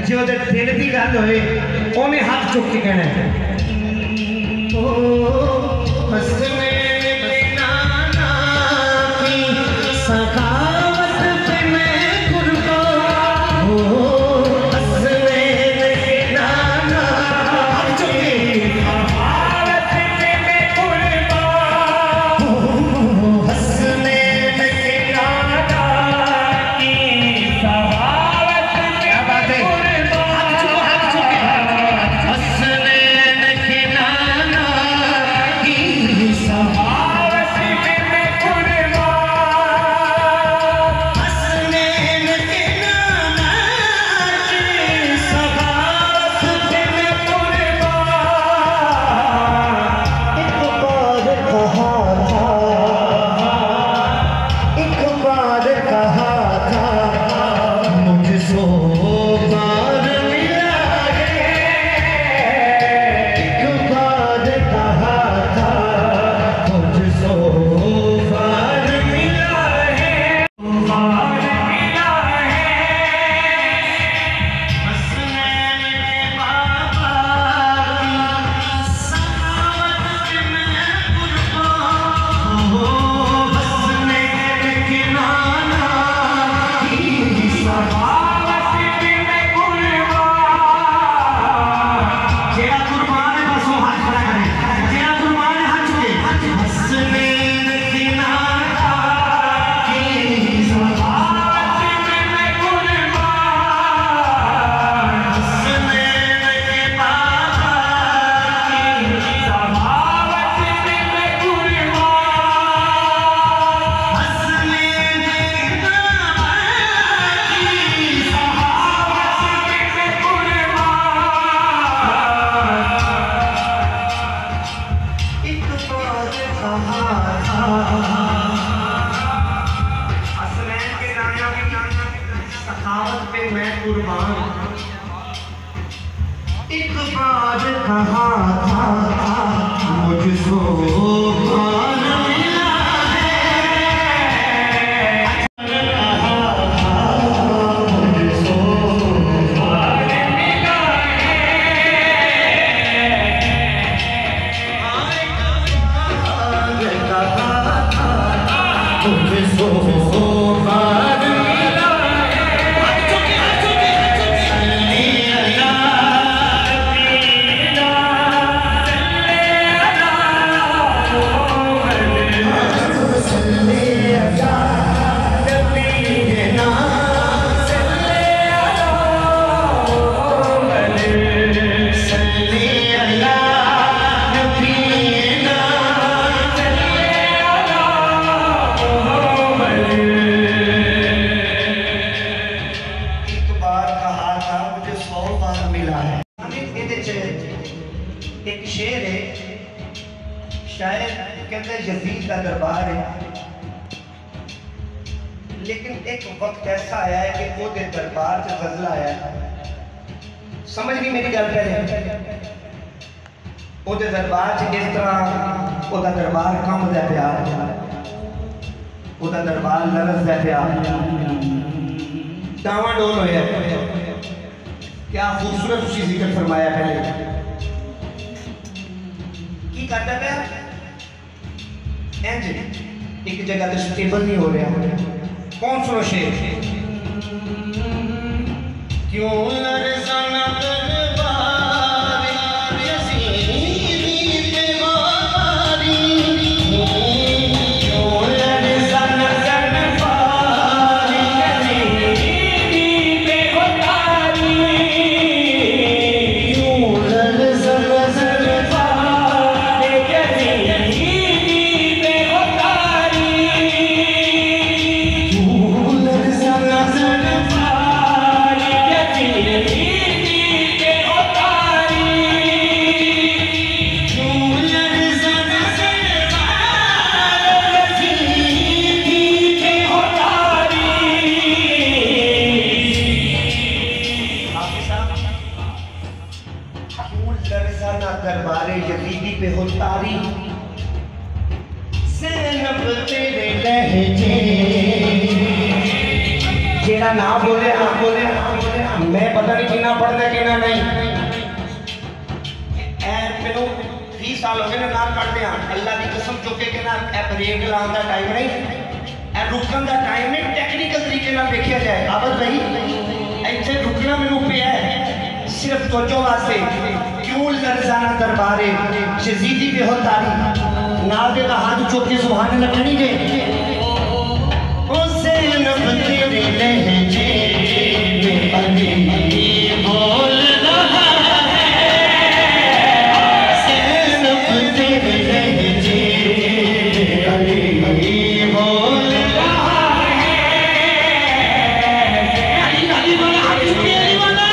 जो दिल की गल होए उन्हें हाथ चुक के कहना है एक बार कहा था मुझको भान मिला है, कहा था मुझको भान मिला है, कहा था मुझको एक शेर है, शायद कहते यजीद का दरबार है, लेकिन एक वक्त ऐसा आया है कि वो दरबार से गजल आया है। समझ नहीं मेरी गल पहले वो दरबार से इस तरह वो दरबार कंबदा पिया, वो दरबार लरसदा पिया, डावाडोल होया। क्या खूबसूरत उसी जिक्र फरमाया पहले। की करता पिया इंज एक जगह तो स्टेबल नहीं हो रहा। कौन सुनो शेर, क्यों लरज़ाना दरबार यज़ीदी पे वारी, क्यों लरज़ाना दरबार यज़ीदी पे वारी, क्यों लरज़ाना दरबार यज़ीदी पे वारी, दरबारे यजीदी पे हो तारी, ज़ैनब तेरे लहजे, जेड़ा ना बोले मैं पता नहीं कितना पढ़ना कितना नहीं। मैनू 20 साल हो गए ना पढ़ते हैं, अल्लाह की कसम चुके कि ना ब्रेक लाने का टाइम नहीं, रुकन का टाइम नहीं, टेक्निकल तरीके ना देखा जाए। आबद भाई इतने रुकना मैनू पिया है सिर्फ तवज्जो वास्ते। क्यों लरज़ाना दरबारे यज़ीदी पे हो तारी, नाल दे हाथ चुक के सुभान अल्लाह कहनी जे, ओ ज़ैनब तेरे लहजे में अली बोल रहा है, ज़ैनब तेरे लहजे में अली बोल रहा है, अली वाला हाथ चुके, अली वाला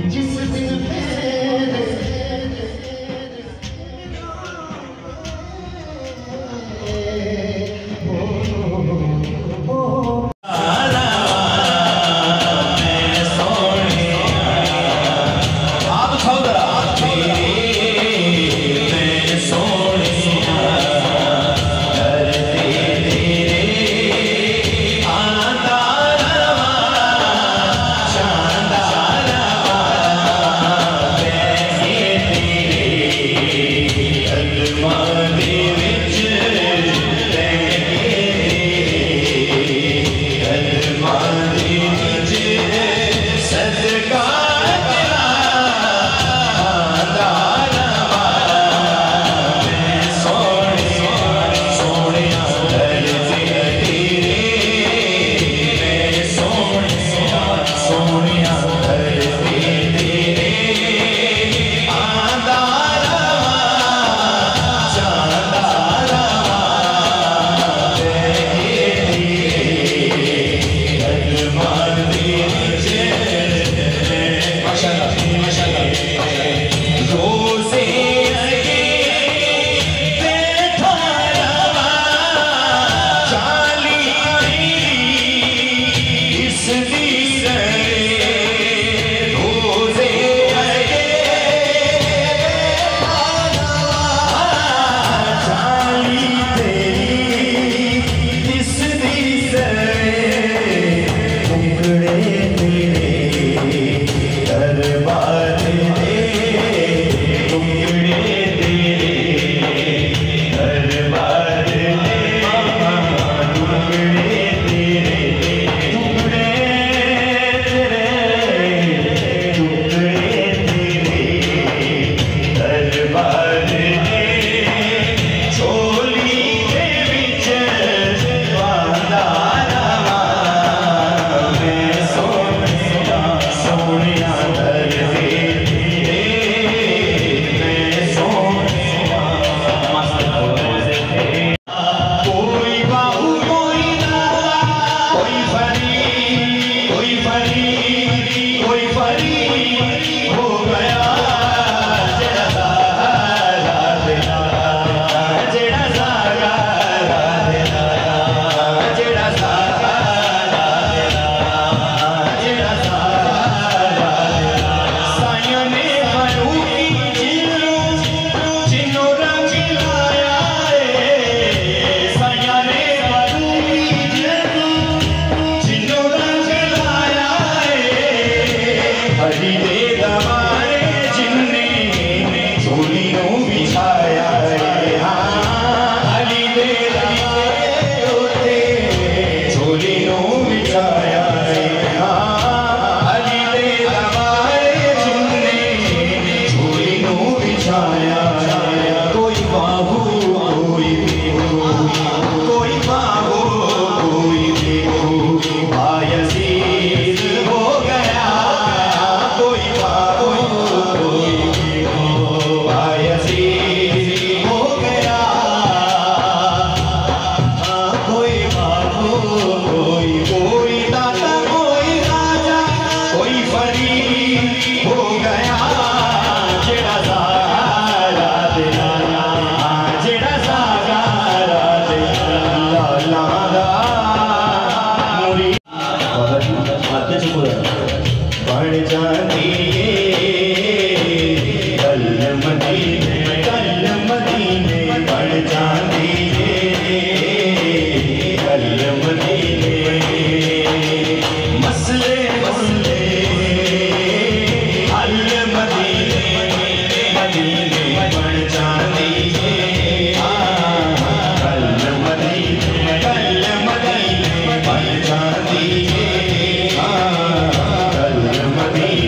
जिस दिन मदीने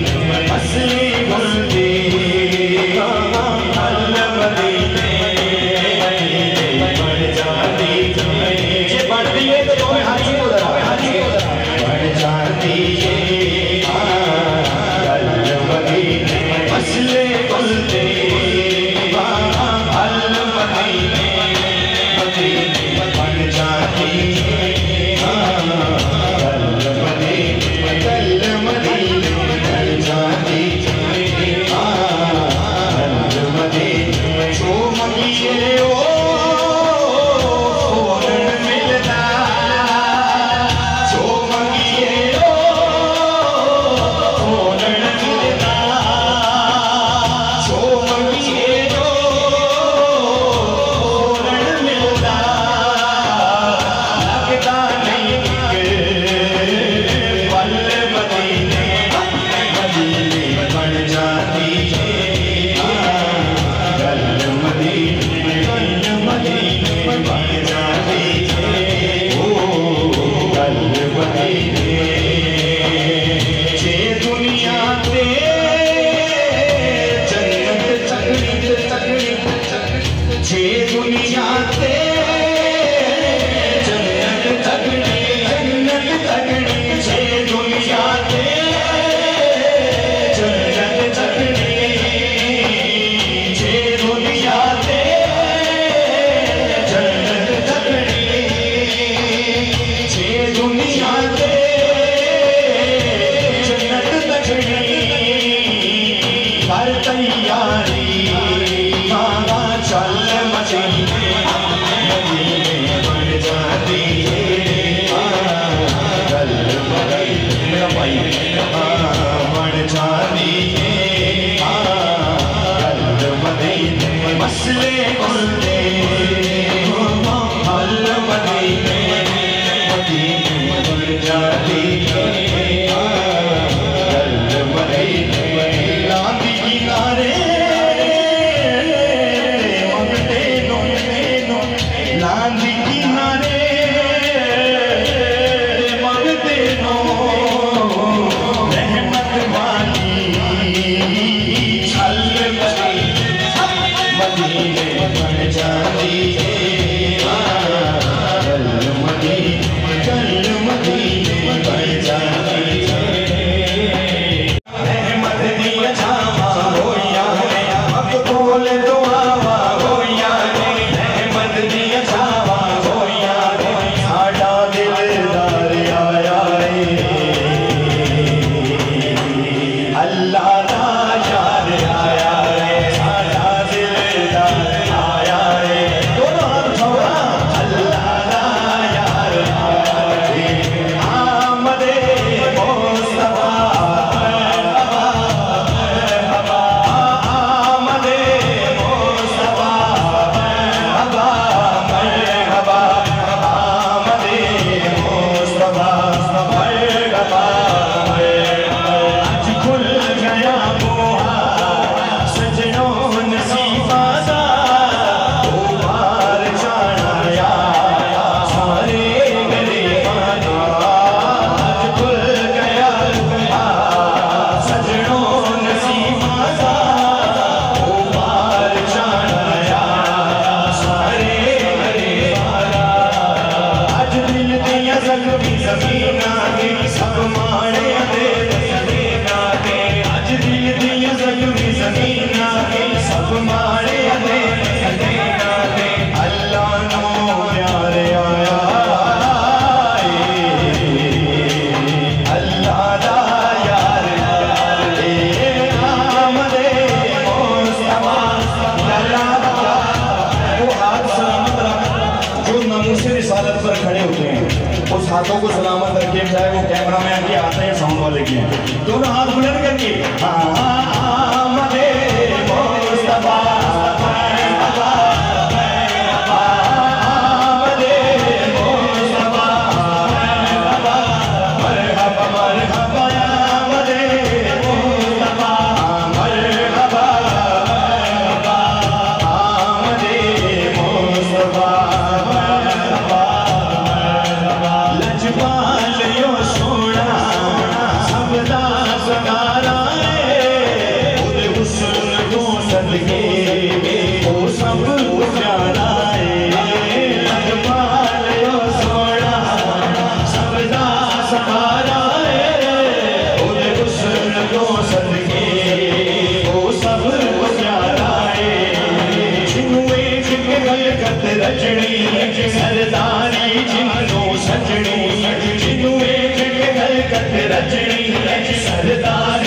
हाथों को सलामत रखे, चाहे वो कैमरा मैन के हाथ है या साउंड वाले के, दोनों हाथ बुलंद करके सरदारी जिन्हों सजनी जिन्हों एक हरकत रचनी सरदारी